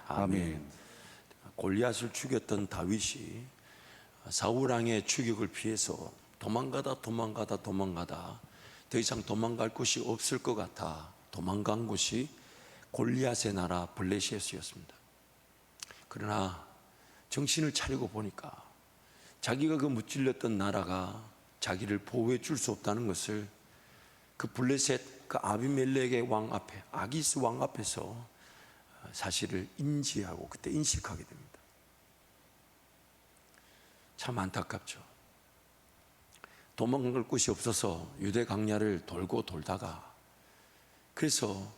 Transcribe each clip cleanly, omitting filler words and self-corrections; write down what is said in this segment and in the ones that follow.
아멘. 골리앗을 죽였던 다윗이 사울왕의 추격을 피해서 도망가다 더 이상 도망갈 곳이 없을 것 같아 도망간 곳이 골리앗의 나라 블레셋이었습니다. 그러나 정신을 차리고 보니까 자기가 그 무찔렸던 나라가 자기를 보호해 줄 수 없다는 것을 그 블레셋 그 아비멜렉의 왕 앞에, 아기스 왕 앞에서 사실을 인지하고 그때 인식하게 됩니다. 참 안타깝죠. 도망갈 곳이 없어서 유대 광야를 돌고 돌다가, 그래서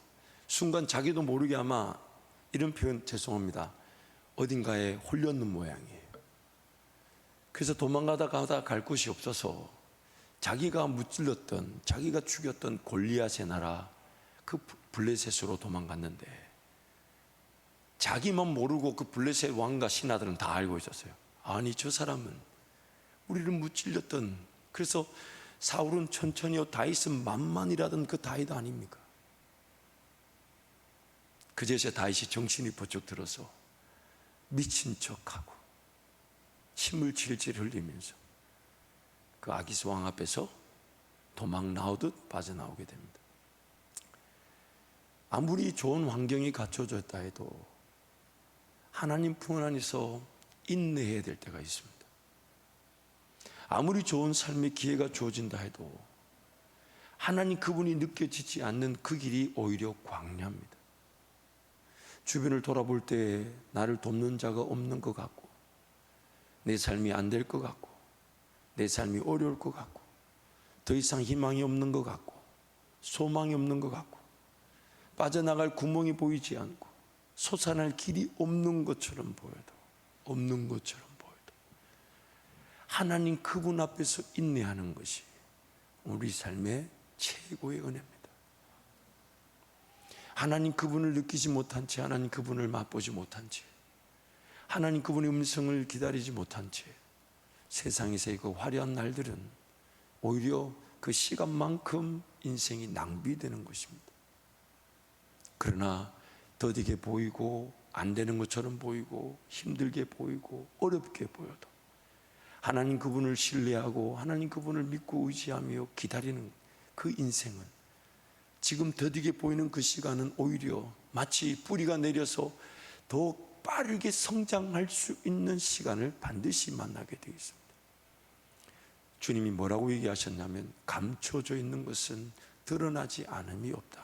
순간 자기도 모르게 아마 이런 표현 죄송합니다, 어딘가에 홀렸는 모양이에요. 그래서 도망가다 갈 곳이 없어서 자기가 무찔렀던, 자기가 죽였던 골리앗의 나라 그 블레셋으로 도망갔는데, 자기만 모르고 그 블레셋 왕과 신하들은 다 알고 있었어요. 아니, 저 사람은 우리를 무찔렸던, 그래서 사울은 천천히요, 다윗은 만만이라던 그 다윗 아닙니까? 그제서 다윗이 정신이 번쩍 들어서 미친 척하고 침을 질질 흘리면서 그 아기스 왕 앞에서 도망 나오듯 빠져나오게 됩니다. 아무리 좋은 환경이 갖춰졌다 해도 하나님 품 안에서 인내해야 될 때가 있습니다. 아무리 좋은 삶의 기회가 주어진다 해도 하나님 그분이 느껴지지 않는 그 길이 오히려 광야입니다. 주변을 돌아볼 때 나를 돕는 자가 없는 것 같고, 내 삶이 안 될 것 같고, 내 삶이 어려울 것 같고, 더 이상 희망이 없는 것 같고, 소망이 없는 것 같고, 빠져나갈 구멍이 보이지 않고, 솟아날 길이 없는 것처럼 보여도 하나님 그분 앞에서 인내하는 것이 우리 삶의 최고의 은혜입니다. 하나님 그분을 느끼지 못한 채, 하나님 그분을 맛보지 못한 채, 하나님 그분의 음성을 기다리지 못한 채 세상에서의 그 화려한 날들은 오히려 그 시간만큼 인생이 낭비되는 것입니다. 그러나 더디게 보이고 안 되는 것처럼 보이고 힘들게 보이고 어렵게 보여도 하나님 그분을 신뢰하고 하나님 그분을 믿고 의지하며 기다리는 그 인생은, 지금 더디게 보이는 그 시간은 오히려 마치 뿌리가 내려서 더 빠르게 성장할 수 있는 시간을 반드시 만나게 되어 있습니다. 주님이 뭐라고 얘기하셨냐면, 감춰져 있는 것은 드러나지 않음이 없다.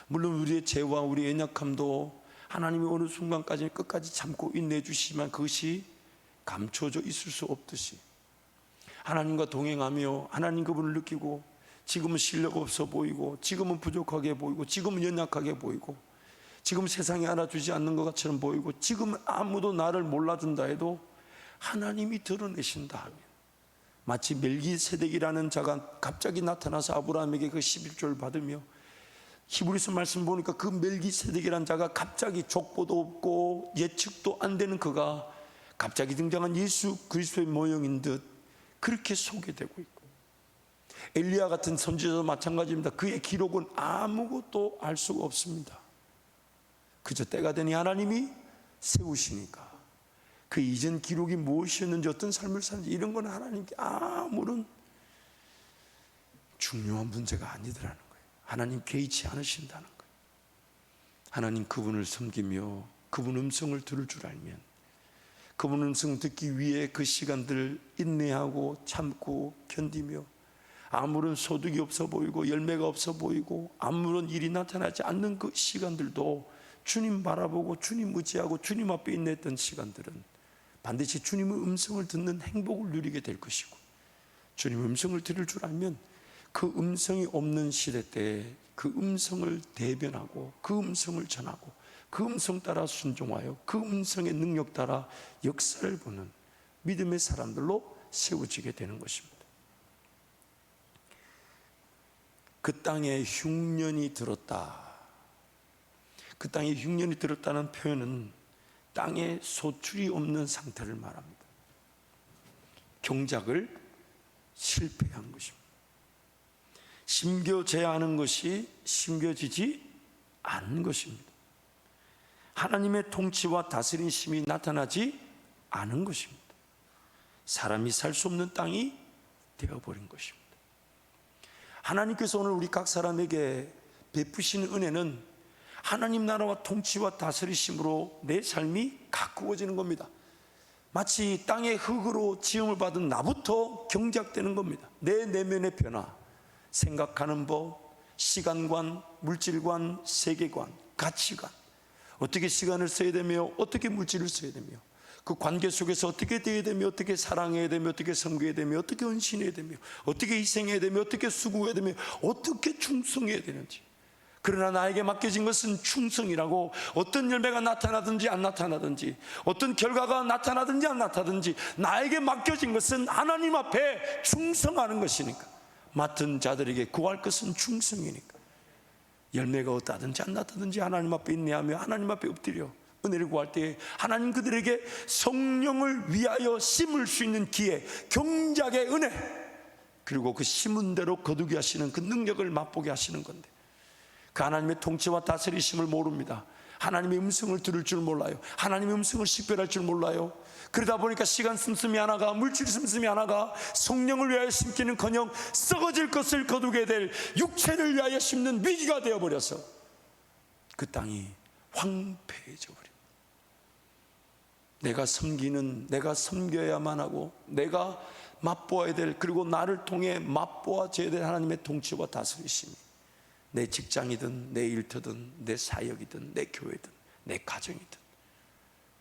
물론 우리의 죄와 우리의 연약함도 하나님이 어느 순간까지 끝까지 참고 인내해 주시지만 그것이 감춰져 있을 수 없듯이, 하나님과 동행하며 하나님 그분을 느끼고 지금은 실력 없어 보이고, 지금은 부족하게 보이고, 지금은 연약하게 보이고, 지금 세상이 알아주지 않는 것처럼 보이고, 지금은 아무도 나를 몰라준다 해도 하나님이 드러내신다 하면, 마치 멜기세덱이라는 자가 갑자기 나타나서 아브라함에게 그 11조를 받으며, 히브리서 말씀 보니까 그 멜기세덱이라는 자가 갑자기 족보도 없고 예측도 안 되는 그가 갑자기 등장한 예수 그리스도의 모형인 듯 그렇게 소개되고 있고, 엘리야 같은 선지자도 마찬가지입니다. 그의 기록은 아무것도 알 수가 없습니다. 그저 때가 되니 하나님이 세우시니까 그 이전 기록이 무엇이었는지, 어떤 삶을 사는지 이런 건 하나님께 아무런 중요한 문제가 아니더라는 거예요. 하나님 개의치 않으신다는 거예요. 하나님 그분을 섬기며 그분 음성을 들을 줄 알면, 그분 음성 듣기 위해 그 시간들을 인내하고 참고 견디며, 아무런 소득이 없어 보이고 열매가 없어 보이고 아무런 일이 나타나지 않는 그 시간들도 주님 바라보고 주님 의지하고 주님 앞에 인내했던 시간들은 반드시 주님의 음성을 듣는 행복을 누리게 될 것이고, 주님의 음성을 들을 줄 알면 그 음성이 없는 시대 때 그 음성을 대변하고 그 음성을 전하고 그 음성 따라 순종하여 그 음성의 능력 따라 역사를 보는 믿음의 사람들로 세워지게 되는 것입니다. 그 땅에 흉년이 들었다. 그 땅에 흉년이 들었다는 표현은 땅에 소출이 없는 상태를 말합니다. 경작을 실패한 것입니다. 심겨져야 하는 것이 심겨지지 않는 것입니다. 하나님의 통치와 다스리심이 나타나지 않은 것입니다. 사람이 살 수 없는 땅이 되어버린 것입니다. 하나님께서 오늘 우리 각 사람에게 베푸시는 은혜는 하나님 나라와 통치와 다스리심으로 내 삶이 가꾸어지는 겁니다. 마치 땅의 흙으로 지음을 받은 나부터 경작되는 겁니다. 내 내면의 변화, 생각하는 법, 시간관, 물질관, 세계관, 가치관, 어떻게 시간을 써야 되며 어떻게 물질을 써야 되며 그 관계 속에서 어떻게 되어야 되며 어떻게 사랑해야 되며 어떻게 섬겨야 되며 어떻게 헌신해야 되며 어떻게 희생해야 되며 어떻게 수고해야 되며 어떻게 충성해야 되는지. 그러나 나에게 맡겨진 것은 충성이라고, 어떤 열매가 나타나든지 안 나타나든지 어떤 결과가 나타나든지 안 나타나든지 나에게 맡겨진 것은 하나님 앞에 충성하는 것이니까, 맡은 자들에게 구할 것은 충성이니까 열매가 어떠하든지 안 나타든지 하나님 앞에 인내하며 하나님 앞에 엎드려 은혜를 구할 때 하나님 그들에게 성령을 위하여 심을 수 있는 기회, 경작의 은혜, 그리고 그 심은 대로 거두게 하시는 그 능력을 맛보게 하시는 건데, 그 하나님의 통치와 다스리심을 모릅니다. 하나님의 음성을 들을 줄 몰라요. 하나님의 음성을 식별할 줄 몰라요. 그러다 보니까 시간 씀씀이 하나가, 물질 씀씀이 하나가 성령을 위하여 심기는커녕 썩어질 것을 거두게 될 육체를 위하여 심는 위기가 되어버려서 그 땅이 황폐해져 버립니다. 내가 섬기는, 내가 섬겨야만 하고 내가 맛보아야 될, 그리고 나를 통해 맛보아져야 될 하나님의 통치와 다스리심이 내 직장이든 내 일터든 내 사역이든 내 교회든 내 가정이든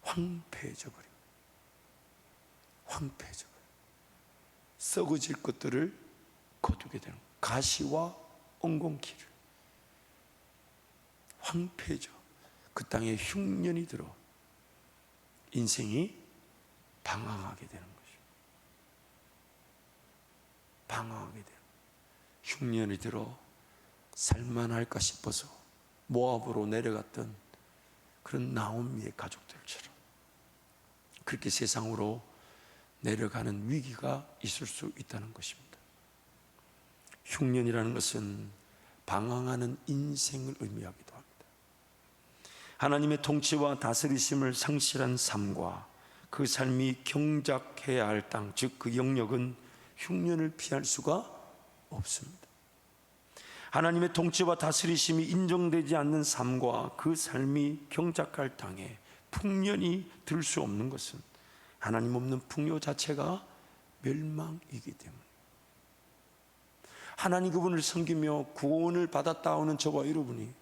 황폐해져 버립니다. 황폐해져 버립니다. 썩어질 것들을 거두게 되는, 가시와 엉겅퀴를 황폐해져 그 땅에 흉년이 들어 인생이 방황하게 되는 것입니다. 방황하게 되는, 흉년이 들어 살만할까 싶어서 모압으로 내려갔던 그런 나오미의 가족들처럼 그렇게 세상으로 내려가는 위기가 있을 수 있다는 것입니다. 흉년이라는 것은 방황하는 인생을 의미하기도 합니다. 하나님의 통치와 다스리심을 상실한 삶과 그 삶이 경작해야 할 땅, 즉 그 영역은 흉년을 피할 수가 없습니다. 하나님의 통치와 다스리심이 인정되지 않는 삶과 그 삶이 경작할 땅에 풍년이 들 수 없는 것은 하나님 없는 풍요 자체가 멸망이기 때문에, 하나님 그분을 섬기며 구원을 받았다 오는 저와 여러분이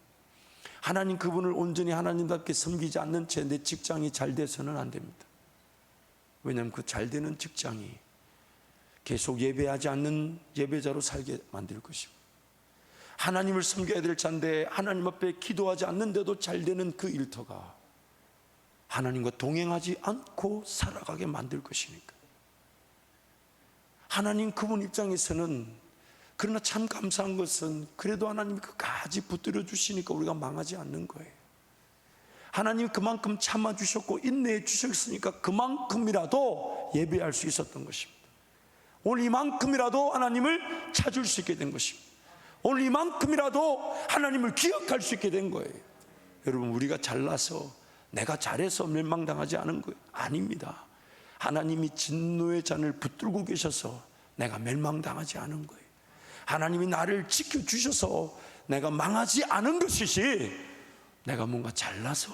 하나님 그분을 온전히 하나님답게 섬기지 않는 채 내 직장이 잘 돼서는 안 됩니다. 왜냐하면 그 잘 되는 직장이 계속 예배하지 않는 예배자로 살게 만들 것입니다. 하나님을 섬겨야 될 자인데 하나님 앞에 기도하지 않는데도 잘 되는 그 일터가 하나님과 동행하지 않고 살아가게 만들 것이니까, 하나님 그분 입장에서는, 그러나 참 감사한 것은 그래도 하나님이 끝까지 붙들어 주시니까 우리가 망하지 않는 거예요. 하나님이 그만큼 참아주셨고 인내해 주셨으니까 그만큼이라도 예배할 수 있었던 것입니다. 오늘 이만큼이라도 하나님을 찾을 수 있게 된 것입니다. 오늘 이만큼이라도 하나님을 기억할 수 있게 된 거예요. 여러분, 우리가 잘나서 내가 잘해서 멸망당하지 않은 거예요. 아닙니다. 하나님이 진노의 잔을 붙들고 계셔서 내가 멸망당하지 않은 거예요. 하나님이 나를 지켜주셔서 내가 망하지 않은 것이지, 내가 뭔가 잘나서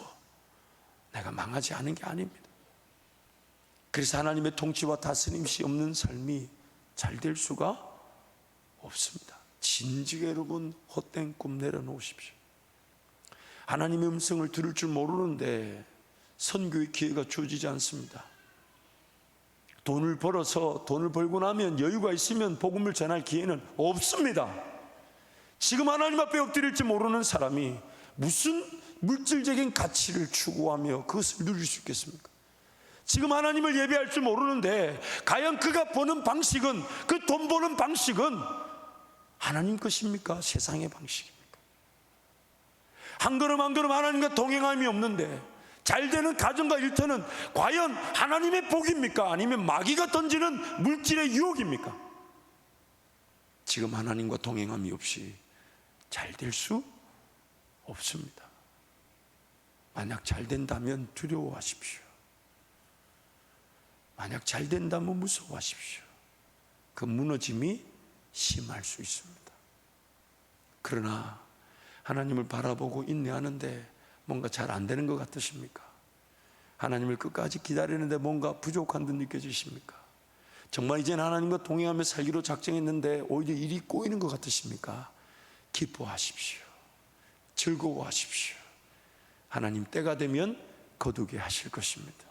내가 망하지 않은 게 아닙니다. 그래서 하나님의 통치와 다스림이 없는 삶이 잘 될 수가 없습니다. 진지게 여러분, 헛된 꿈 내려놓으십시오. 하나님의 음성을 들을 줄 모르는데 선교의 기회가 주어지지 않습니다. 돈을 벌고 나면, 여유가 있으면 복음을 전할 기회는 없습니다. 지금 하나님 앞에 엎드릴지 모르는 사람이 무슨 물질적인 가치를 추구하며 그것을 누릴 수 있겠습니까? 지금 하나님을 예배할 줄 모르는데 과연 그가 버는 방식은, 그 돈 버는 방식은 하나님 것입니까? 세상의 방식입니까? 한 걸음 한 걸음 하나님과 동행함이 없는데 잘 되는 가정과 일터는 과연 하나님의 복입니까? 아니면 마귀가 던지는 물질의 유혹입니까? 지금 하나님과 동행함이 없이 잘 될 수 없습니다. 만약 잘 된다면 두려워하십시오. 만약 잘 된다면 무서워하십시오. 그 무너짐이 심할 수 있습니다. 그러나 하나님을 바라보고 인내하는데 뭔가 잘 안 되는 것 같으십니까? 하나님을 끝까지 기다리는데 뭔가 부족한 듯 느껴지십니까? 정말 이제는 하나님과 동행하며 살기로 작정했는데 오히려 일이 꼬이는 것 같으십니까? 기뻐하십시오. 즐거워하십시오. 하나님 때가 되면 거두게 하실 것입니다.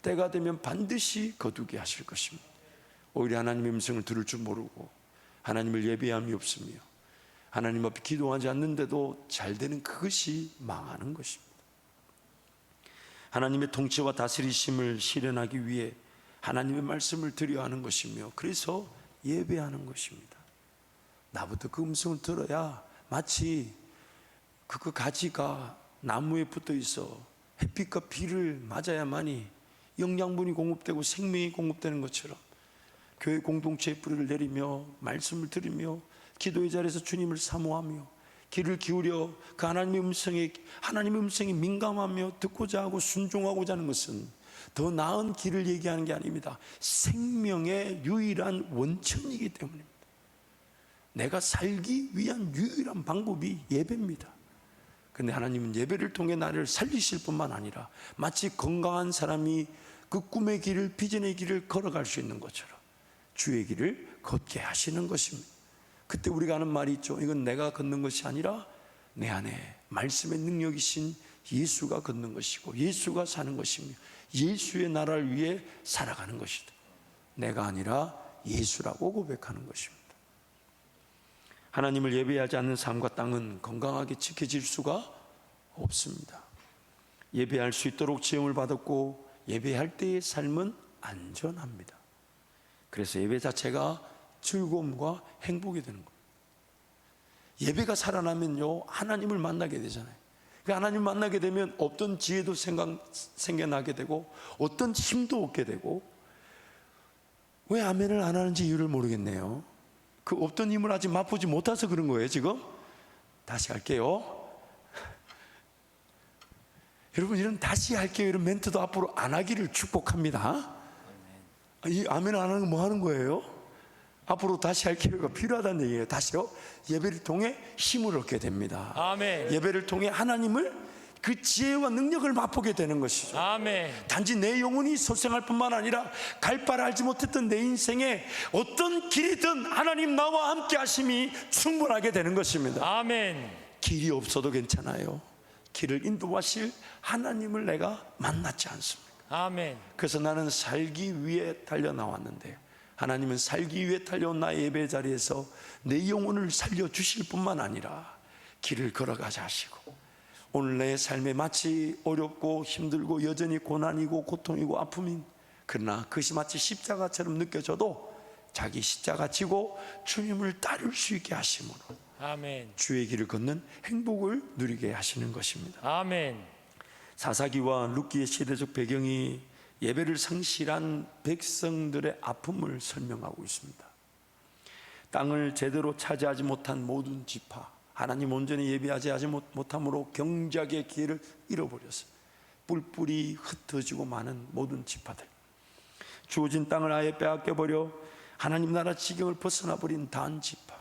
때가 되면 반드시 거두게 하실 것입니다. 오히려 하나님의 음성을 들을 줄 모르고 하나님을 예배함이 없으며 하나님 앞에 기도하지 않는데도 잘 되는 그것이 망하는 것입니다. 하나님의 통치와 다스리심을 실현하기 위해 하나님의 말씀을 드려야 하는 것이며 그래서 예배하는 것입니다. 나부터 그 음성을 들어야 마치 그 가지가 나무에 붙어 있어 햇빛과 비를 맞아야만이 영양분이 공급되고 생명이 공급되는 것처럼 교회 공동체의 뿌리를 내리며 말씀을 들으며 기도의 자리에서 주님을 사모하며 귀를 기울여 그 하나님의 음성에 민감하며 듣고자 하고 순종하고자 하는 것은 더 나은 길을 얘기하는 게 아닙니다. 생명의 유일한 원천이기 때문입니다. 내가 살기 위한 유일한 방법이 예배입니다. 그런데 하나님은 예배를 통해 나를 살리실 뿐만 아니라 마치 건강한 사람이 그 꿈의 길을, 비전의 길을 걸어갈 수 있는 것처럼 주의 길을 걷게 하시는 것입니다. 그때 우리가 하는 말이 있죠. 이건 내가 걷는 것이 아니라 내 안에 말씀의 능력이신 예수가 걷는 것이고 예수가 사는 것이며 예수의 나라를 위해 살아가는 것이다. 내가 아니라 예수라고 고백하는 것입니다. 하나님을 예배하지 않는 삶과 땅은 건강하게 지켜질 수가 없습니다. 예배할 수 있도록 지음을 받았고 예배할 때의 삶은 안전합니다. 그래서 예배 자체가 즐거움과 행복이 되는 거예요. 예배가 살아나면요 하나님을 만나게 되잖아요. 하나님을 만나게 되면 어떤 지혜도 생겨나게 되고 어떤 힘도 얻게 되고, 왜 아멘을 안 하는지 이유를 모르겠네요. 그 없던 힘을 아직 맛보지 못해서 그런 거예요. 지금 다시 할게요. 여러분, 이런 다시 할게요 이런 멘트도 앞으로 안 하기를 축복합니다. 이 아멘 안 하는 거 뭐 하는 거예요? 앞으로 다시 할게요가 필요하다는 얘기예요. 다시요. 예배를 통해 힘을 얻게 됩니다. 아멘. 예배를 통해 하나님을 그 지혜와 능력을 맛보게 되는 것이죠. 아멘. 단지 내 영혼이 소생할 뿐만 아니라 갈 바를 알지 못했던 내 인생에 어떤 길이든 하나님 나와 함께 하심이 충분하게 되는 것입니다. 아멘. 길이 없어도 괜찮아요. 길을 인도하실 하나님을 내가 만났지 않습니까? 아멘. 그래서 나는 살기 위해 달려 나왔는데 하나님은 살기 위해 달려온 나의 예배 자리에서 내 영혼을 살려주실 뿐만 아니라 길을 걸어가자 하시고, 오늘 내 삶에 마치 어렵고 힘들고 여전히 고난이고 고통이고 아픔인, 그러나 그것이 마치 십자가처럼 느껴져도 자기 십자가 지고 주님을 따를 수 있게 하심으로 아멘. 주의 길을 걷는 행복을 누리게 하시는 것입니다. 아멘. 사사기와 룻기의 시대적 배경이 예배를 상실한 백성들의 아픔을 설명하고 있습니다. 땅을 제대로 차지하지 못한 모든 지파, 하나님 온전히 예배하지 못함으로 경작의 기회를 잃어버렸어요. 뿔뿔이 흩어지고 많은 모든 지파들, 주어진 땅을 아예 빼앗겨버려 하나님 나라 지경을 벗어나버린 단 지파,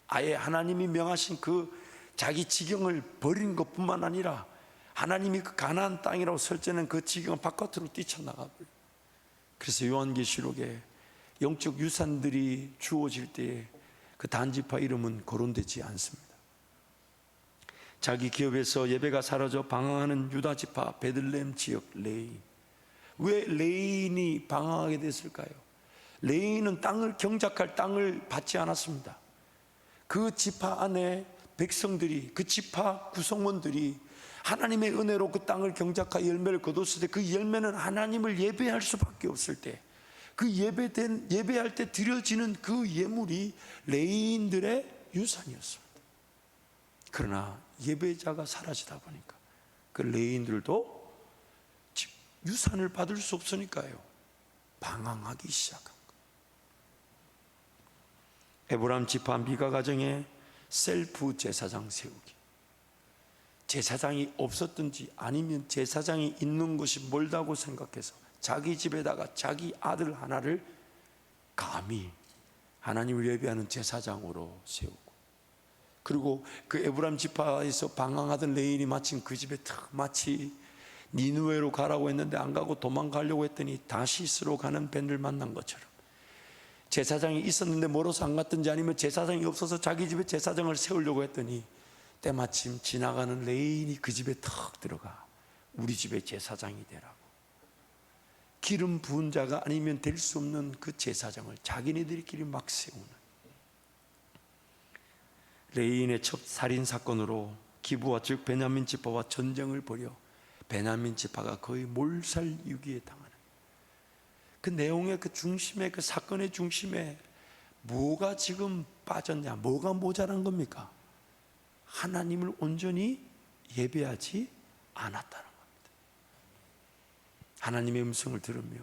아예 하나님이 명하신 그 자기 지경을 버린 것뿐만 아니라 하나님이 그 가나안 땅이라고 설정한 그 지경을 바깥으로 뛰쳐나가버려요. 그래서 요한계시록에 영적 유산들이 주어질 때에 그 단지파 이름은 거론되지 않습니다. 자기 기업에서 예배가 사라져 방황하는 유다지파 베들레헴 지역 레인. 왜 레인이 방황하게 됐을까요? 레인은 땅을 경작할 땅을 받지 않았습니다. 그 지파 안에 백성들이, 그 지파 구성원들이 하나님의 은혜로 그 땅을 경작하여 열매를 거뒀을 때 그 열매는 하나님을 예배할 수밖에 없을 때, 그 예배할 때 드려지는 그 예물이 레위인들의 유산이었습니다. 그러나 예배자가 사라지다 보니까 그 레위인들도 유산을 받을 수 없으니까요 방황하기 시작한 거예요. 에브라임 지파 미가 가정에 셀프 제사장 세우기, 제사장이 없었든지 아니면 제사장이 있는 곳이 멀다고 생각해서 자기 집에다가 자기 아들 하나를 감히 하나님을 예배하는 제사장으로 세우고, 그리고 그 에브라임 지파에서 방황하던 레인이 마침 그 집에 마치 니느웨로 가라고 했는데 안 가고 도망가려고 했더니 다시스로 가는 밴을 만난 것처럼, 제사장이 있었는데 멀어서 안 갔든지 아니면 제사장이 없어서 자기 집에 제사장을 세우려고 했더니 때마침 지나가는 레인이 그 집에 턱 들어가 우리 집에 제사장이 되라고, 기름 부은 자가 아니면 될 수 없는 그 제사장을 자기네들끼리 막 세우는, 레인의 첫 살인 사건으로 기브와 즉 베냐민 지파와 전쟁을 벌여 베냐민 지파가 거의 몰살유기에 당하는 그 내용의 그 중심에, 그 사건의 중심에 뭐가 지금 빠졌냐, 뭐가 모자란 겁니까? 하나님을 온전히 예배하지 않았다는 겁니다. 하나님의 음성을 들으며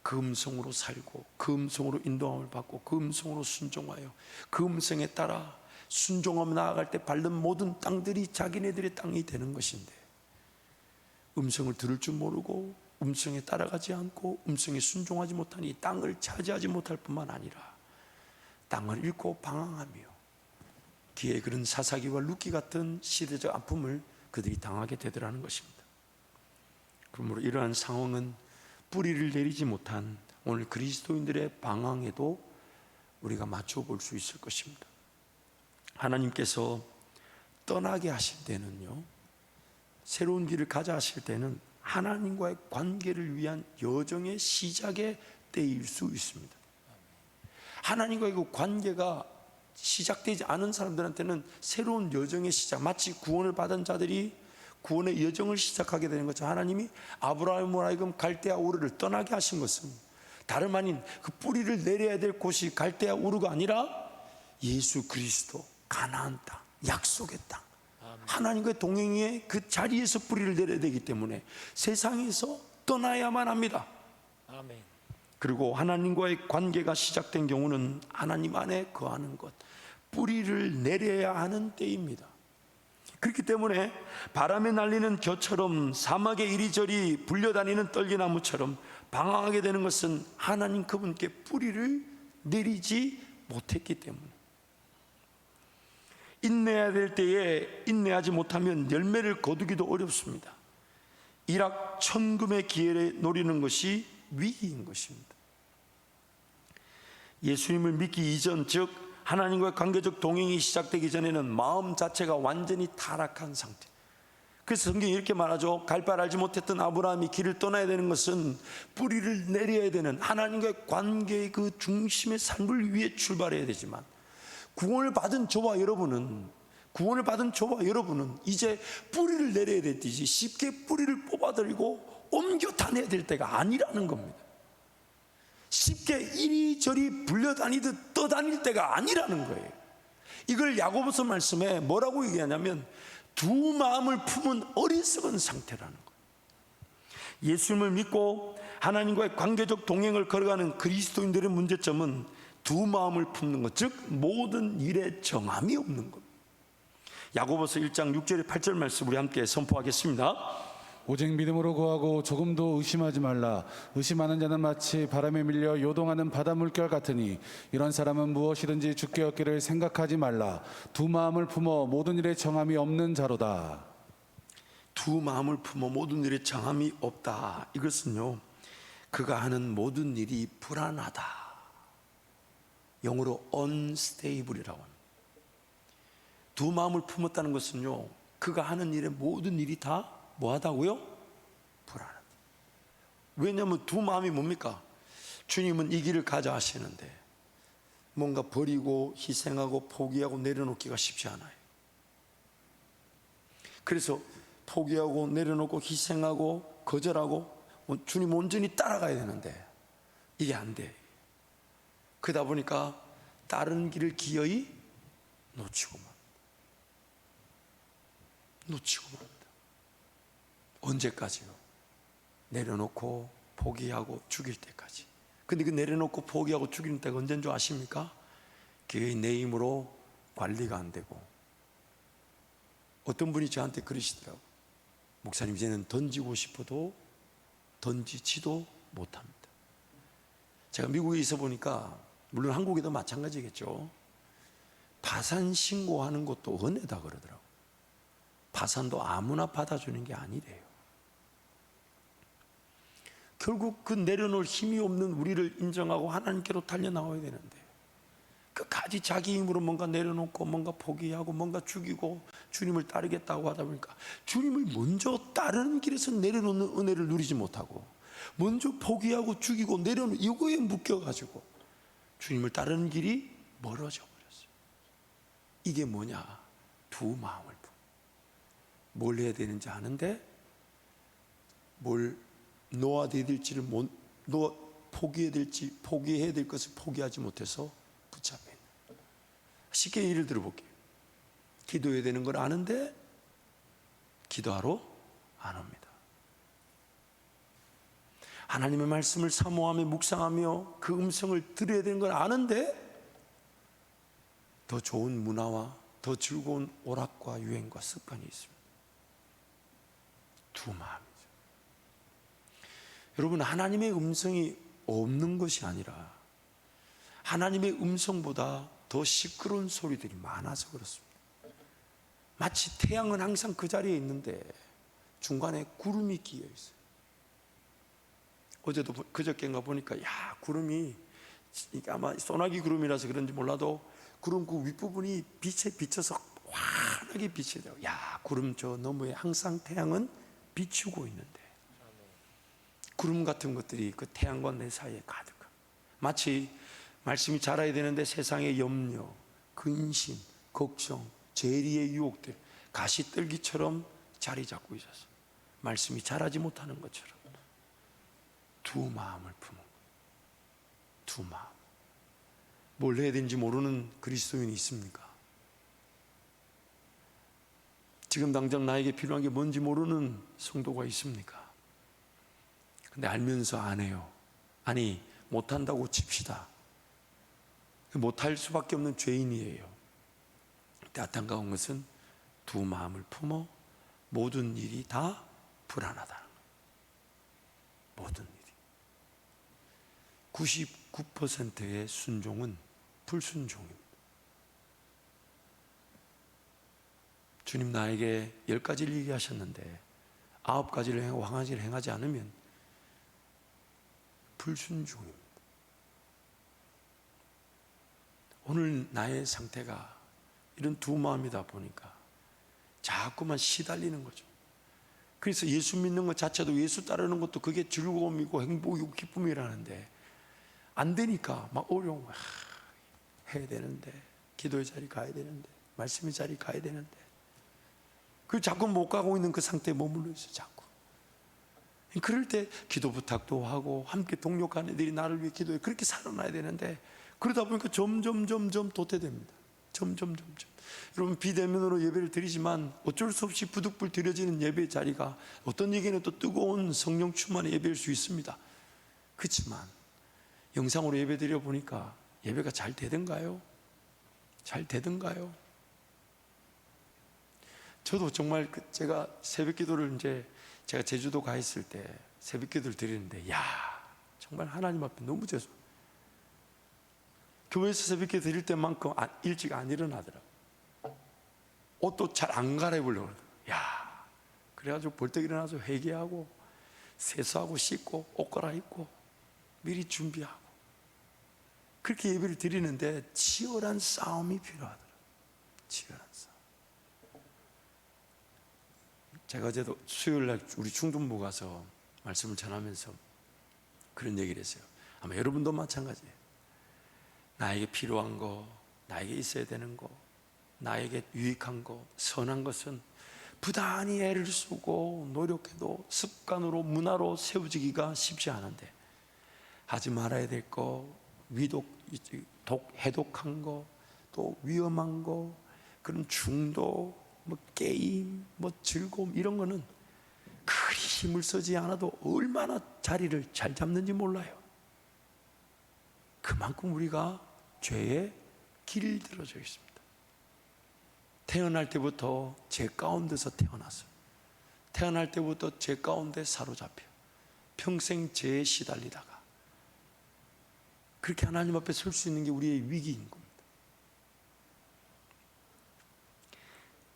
그 음성으로 살고, 그 음성으로 인도함을 받고, 그 음성으로 순종하여 그 음성에 따라 순종하며 나아갈 때 밟는 모든 땅들이 자기네들의 땅이 되는 것인데, 음성을 들을 줄 모르고 음성에 따라가지 않고 음성에 순종하지 못하니 땅을 차지하지 못할 뿐만 아니라 땅을 잃고 방황하며 기에 그런 사사기와 룻기 같은 시대적 아픔을 그들이 당하게 되더라는 것입니다. 그러므로 이러한 상황은 뿌리를 내리지 못한 오늘 그리스도인들의 방황에도 우리가 맞춰 볼 수 있을 것입니다. 하나님께서 떠나게 하실 때는요, 새로운 길을 가자 하실 때는 하나님과의 관계를 위한 여정의 시작의 때일 수 있습니다. 하나님과의 그 관계가 시작되지 않은 사람들한테는 새로운 여정의 시작, 마치 구원을 받은 자들이 구원의 여정을 시작하게 되는 것처럼, 하나님이 아브라함으로 하여금 갈대아 우르를 떠나게 하신 것은 다름 아닌 그 뿌리를 내려야 될 곳이 갈대아 우르가 아니라 예수 그리스도, 가나안 땅, 약속의 땅, 하나님과의 동행의 그 자리에서 뿌리를 내려야 되기 때문에 세상에서 떠나야만 합니다. 아멘. 그리고 하나님과의 관계가 시작된 경우는 하나님 안에 거하는 것, 뿌리를 내려야 하는 때입니다. 그렇기 때문에 바람에 날리는 겨처럼 사막에 이리저리 불려다니는 떨기나무처럼 방황하게 되는 것은 하나님 그분께 뿌리를 내리지 못했기 때문에, 인내해야 될 때에 인내하지 못하면 열매를 거두기도 어렵습니다. 일확천금의 기회를 노리는 것이 위기인 것입니다. 예수님을 믿기 이전, 즉 하나님과의 관계적 동행이 시작되기 전에는 마음 자체가 완전히 타락한 상태. 그래서 성경이 이렇게 말하죠. 갈 바를 알지 못했던 아브라함이 길을 떠나야 되는 것은 뿌리를 내려야 되는 하나님과의 관계의 그 중심의 삶을 위해 출발해야 되지만, 구원을 받은 저와 여러분은 이제 뿌리를 내려야 될 때지 쉽게 뿌리를 뽑아들이고 옮겨 다녀야 될 때가 아니라는 겁니다. 쉽게 이리저리 불려다니듯 떠다닐 때가 아니라는 거예요. 이걸 야고보서 말씀에 뭐라고 얘기하냐면 두 마음을 품은 어리석은 상태라는 거예요. 예수님을 믿고 하나님과의 관계적 동행을 걸어가는 그리스도인들의 문제점은 두 마음을 품는 것, 즉 모든 일에 정함이 없는 것. 야고보서 1장 6절에 8절 말씀 우리 함께 선포하겠습니다. 오직 믿음으로 구하고 조금도 의심하지 말라. 의심하는 자는 마치 바람에 밀려 요동하는 바다 물결 같으니 이런 사람은 무엇이든지 주께 얻기를 생각하지 말라. 두 마음을 품어 모든 일에 정함이 없는 자로다. 두 마음을 품어 모든 일에 정함이 없다. 이것은요, 그가 하는 모든 일이 불안하다. 영어로 unstable이라고 합니다. 두 마음을 품었다는 것은요, 그가 하는 일의 모든 일이 다 뭐하다고요? 불안하다. 왜냐하면 두 마음이 뭡니까? 주님은 이 길을 가자 하시는데 뭔가 버리고 희생하고 포기하고 내려놓기가 쉽지 않아요. 그래서 포기하고 내려놓고 희생하고 거절하고 주님 온전히 따라가야 되는데 이게 안 돼. 그러다 보니까 다른 길을 기어이 놓치고 맙니다. 언제까지요? 내려놓고 포기하고 죽일 때까지. 근데 그 내려놓고 포기하고 죽이는 때가 언제인 줄 아십니까? 그게 내 힘으로 관리가 안 되고 어떤 분이 저한테 그러시더라고요. 목사님, 이제는 던지고 싶어도 던지지도 못합니다. 제가 미국에 있어 보니까, 물론 한국에도 마찬가지겠죠. 파산 신고하는 것도 은혜다 그러더라고요. 파산도 아무나 받아주는 게 아니래요. 결국 그 내려놓을 힘이 없는 우리를 인정하고 하나님께로 달려나와야 되는데, 끝까지 자기 힘으로 뭔가 내려놓고 뭔가 포기하고 뭔가 죽이고 주님을 따르겠다고 하다 보니까 주님을 먼저 따르는 길에서 내려놓는 은혜를 누리지 못하고, 먼저 포기하고 죽이고 내려놓는 이거에 묶여가지고 주님을 따르는 길이 멀어져 버렸어요. 이게 뭐냐? 두 마음을 뭘 해야 되는지 아는데 뭘 놓아야 될지를 포기해야 될 것을 포기하지 못해서 붙잡혀 있는. 쉽게 예를 들어볼게요. 기도해야 되는 걸 아는데 기도하러 안 옵니다. 하나님의 말씀을 사모하며 묵상하며 그 음성을 들어야 되는 걸 아는데 더 좋은 문화와 더 즐거운 오락과 유행과 습관이 있습니다. 두 마음이죠. 여러분, 하나님의 음성이 없는 것이 아니라 하나님의 음성보다 더 시끄러운 소리들이 많아서 그렇습니다. 마치 태양은 항상 그 자리에 있는데 중간에 구름이 끼어 있어요. 어제도 그저께인가 보니까 구름이, 이게 아마 소나기 구름이라서 그런지 몰라도 구름 그 윗부분이 빛에 비쳐서 환하게 빛이 돼요. 구름 저 너머에 항상 태양은 비추고 있는데 구름 같은 것들이 그 태양과 내 사이에 가득한, 마치 말씀이 자라야 되는데 세상의 염려, 근심, 걱정, 재리의 유혹들 가시떨기처럼 자리 잡고 있어서 말씀이 자라지 못하는 것처럼 두 마음을 품은 거예요. 두 마음. 뭘 해야 되는지 모르는 그리스도인이 있습니까? 지금 당장 나에게 필요한 게 뭔지 모르는 성도가 있습니까? 근데 알면서 안 해요. 아니, 못한다고 칩시다. 못할 수밖에 없는 죄인이에요. 근데 안타까운 것은 두 마음을 품어 모든 일이 다 불안하다는 거예요. 모든 일이. 99%의 순종은 불순종입니다. 주님 나에게 10가지를 얘기하셨는데 9가지를 행하고 1가지를 행하지 않으면 불순종입니다. 오늘 나의 상태가 이런 두 마음이다 보니까 자꾸만 시달리는 거죠. 그래서 예수 믿는 것 자체도, 예수 따르는 것도 그게 즐거움이고 행복이고 기쁨이라는데 안 되니까 막 어려운 거야. 해야 되는데, 기도의 자리 가야 되는데, 말씀의 자리 가야 되는데, 그 자꾸 못 가고 있는 그 상태에 머물러 있어. 자꾸. 그럴 때 기도 부탁도 하고 함께 동력하는 애들이 나를 위해 기도해, 그렇게 살아나야 되는데 그러다 보니까 점점 도태됩니다. 점점. 여러분, 비대면으로 예배를 드리지만 어쩔 수 없이 부득불 드려지는 예배 자리가 어떤 얘기는 또 뜨거운 성령 충만의 예배일 수 있습니다. 그렇지만 영상으로 예배 드려 보니까 예배가 잘 되던가요? 잘 되던가요? 저도 정말 제가 새벽 기도를 제가 제주도 가 있을 때 새벽 기도를 드리는데 정말 하나님 앞에 너무 죄송해요. 교회에서 새벽 기도 드릴 때만큼 일찍 안 일어나더라고요. 옷도 잘 안 갈아입으려고 그러더라고요. 그래가지고 벌떡 일어나서 회개하고 세수하고 씻고 옷 갈아입고 미리 준비하고 그렇게 예배를 드리는데 치열한 싸움이 필요하더라고요. 치열한 싸움. 제가 어제도 수요일날 우리 충동부 가서 말씀을 전하면서 그런 얘기를 했어요. 아마 여러분도 마찬가지예요. 나에게 필요한 거, 나에게 있어야 되는 거, 나에게 유익한 거, 선한 것은 부단히 애를 쓰고 노력해도 습관으로, 문화로 세워지기가 쉽지 않은데, 하지 말아야 될 거, 해독한 거, 또 위험한 거, 그런 중독, 게임, 즐거움, 이런 거는 그리 힘을 쓰지 않아도 얼마나 자리를 잘 잡는지 몰라요. 그만큼 우리가 죄에 길들어져 있습니다. 태어날 때부터 죄 가운데서 태어났어요. 태어날 때부터 죄 가운데 사로잡혀 평생 죄에 시달리다가 그렇게 하나님 앞에 설 수 있는 게 우리의 위기인 겁니다.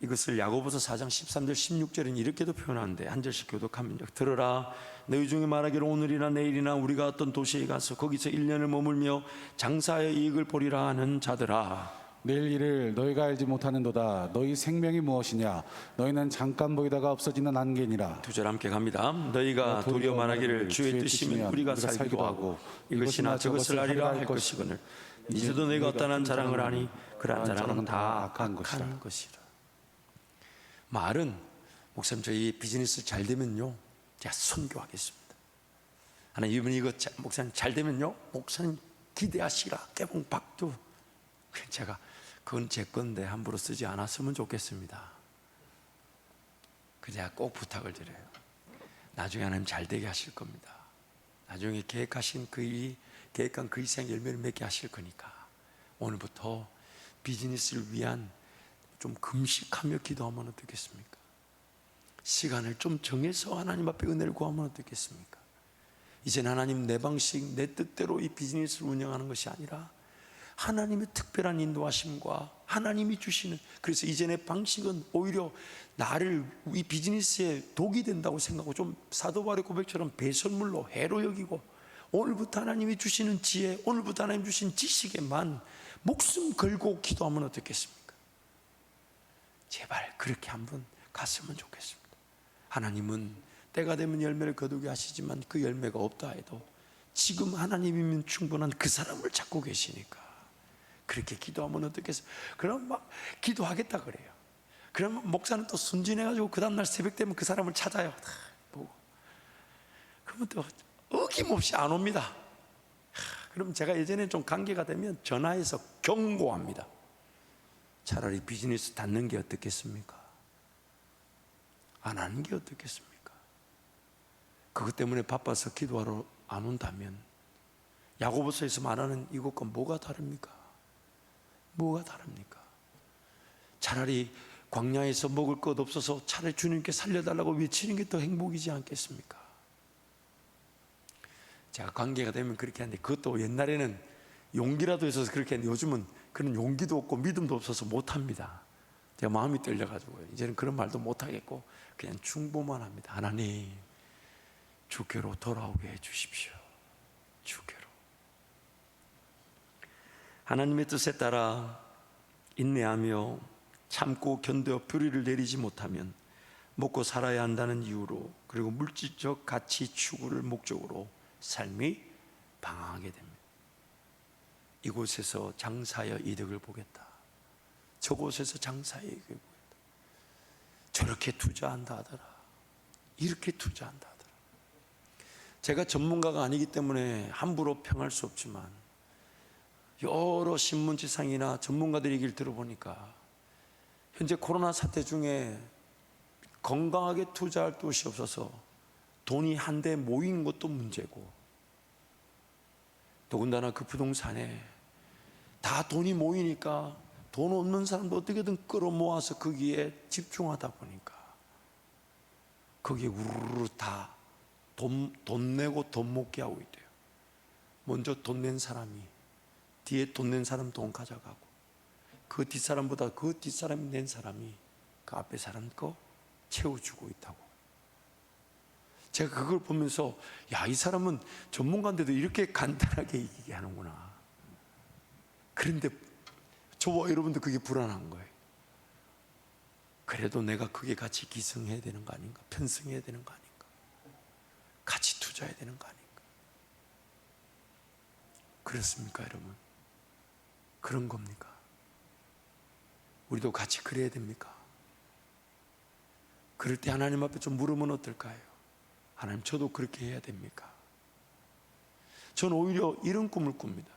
이것을 야고보서 4장 13절 16절은 이렇게도 표현하는데, 한 절씩 교독하면요. 들으라, 너희 중에 말하기를 오늘이나 내일이나 우리가 어떤 도시에 가서 거기서 1년을 머물며 장사의 이익을 보리라 하는 자들아, 내일 일을 너희가 알지 못하는도다. 너희 생명이 무엇이냐? 너희는 잠깐 보이다가 없어지는 안개니라. 두 절 함께 갑니다. 너희가 도리어 말하기를 주의 뜻이면 우리가 살기도 하고 이것이나 저것을 하리라 할 것이거늘 이제도 너희가 어떠한 자랑을 하니 그러한 자랑은 다 악한 것이라. 말은, 목사님 저희 비즈니스 잘 되면요 제가 선교하겠습니다. 하나님 이번 이거 목사님 잘 되면요 목사님 기대하시라 깨봉박두. 제가 그건 제 건데 함부로 쓰지 않았으면 좋겠습니다. 제가 꼭 부탁을 드려요. 나중에 하나님 잘 되게 하실 겁니다. 나중에 계획하신 그 일이, 계획한 그 이상 열매를 맺게 하실 거니까 오늘부터 비즈니스를 위한 좀 금식하며 기도하면 어떻겠습니까? 시간을 좀 정해서 하나님 앞에 은혜를 구하면 어떻겠습니까? 이제는 하나님 내 방식, 내 뜻대로 이 비즈니스를 운영하는 것이 아니라 하나님의 특별한 인도하심과 하나님이 주시는, 그래서 이전의 방식은 오히려 나를 이 비즈니스에 독이 된다고 생각하고 좀 사도 바울의 고백처럼 배설물로 해로 여기고, 오늘부터 하나님이 주시는 지혜, 오늘부터 하나님 주신 지식에만 목숨 걸고 기도하면 어떻겠습니까? 제발 그렇게 한번 갔으면 좋겠습니다. 하나님은 때가 되면 열매를 거두게 하시지만 그 열매가 없다 해도 지금 하나님이면 충분한 그 사람을 찾고 계시니까 그렇게 기도하면 어떻겠어요? 그럼 막 기도하겠다 그래요. 그러면 목사는 또 순진해가지고 그 다음날 새벽 되면 그 사람을 찾아요. 다 보고. 그러면 또 어김없이 안 옵니다. 그럼 제가 예전에 좀 관계가 되면 전화해서 경고합니다. 차라리 비즈니스 닫는 게 어떻겠습니까? 안 하는 게 어떻겠습니까? 그것 때문에 바빠서 기도하러 안 온다면 야고보서에서 말하는 이것과 뭐가 다릅니까? 뭐가 다릅니까? 차라리 광야에서 먹을 것 없어서 차라리 주님께 살려달라고 외치는 게 더 행복이지 않겠습니까? 제가 관계가 되면 그렇게 하는데, 그것도 옛날에는 용기라도 있어서 그렇게 했는데 요즘은 그런 용기도 없고 믿음도 없어서 못합니다. 제가 마음이 떨려가지고요. 이제는 그런 말도 못하겠고 그냥 중보만 합니다. 하나님, 주께로 돌아오게 해주십시오. 주께로. 하나님의 뜻에 따라 인내하며 참고 견뎌 불의를 내리지 못하면 먹고 살아야 한다는 이유로, 그리고 물질적 가치 추구를 목적으로 삶이 방황하게 됩니다. 이곳에서 장사하여 이득을 보겠다, 저곳에서 장사하여 이득을 보겠다, 저렇게 투자한다 하더라, 이렇게 투자한다 하더라. 제가 전문가가 아니기 때문에 함부로 평할 수 없지만 여러 신문지상이나 전문가들 얘기를 들어보니까 현재 코로나 사태 중에 건강하게 투자할 곳이 없어서 돈이 한데 모인 것도 문제고, 더군다나 그 부동산에 다 돈이 모이니까 돈 없는 사람도 어떻게든 끌어모아서 거기에 집중하다 보니까 거기에 우르르 다 돈 내고 돈 먹게 하고 있대요. 먼저 돈 낸 사람이 뒤에 돈 낸 사람 돈 가져가고, 그 뒷사람보다 그 뒷사람이 낸 사람이 그 앞에 사람 거 채워주고 있다고. 제가 그걸 보면서 야, 이 사람은 전문가인데도 이렇게 간단하게 얘기하는구나. 그런데 저와 여러분도 그게 불안한 거예요. 그래도 내가 그게 같이 기승해야 되는 거 아닌가? 편승해야 되는 거 아닌가? 같이 투자해야 되는 거 아닌가? 그렇습니까, 여러분? 그런 겁니까? 우리도 같이 그래야 됩니까? 그럴 때 하나님 앞에 좀 물으면 어떨까요? 하나님, 저도 그렇게 해야 됩니까? 저는 오히려 이런 꿈을 꿉니다.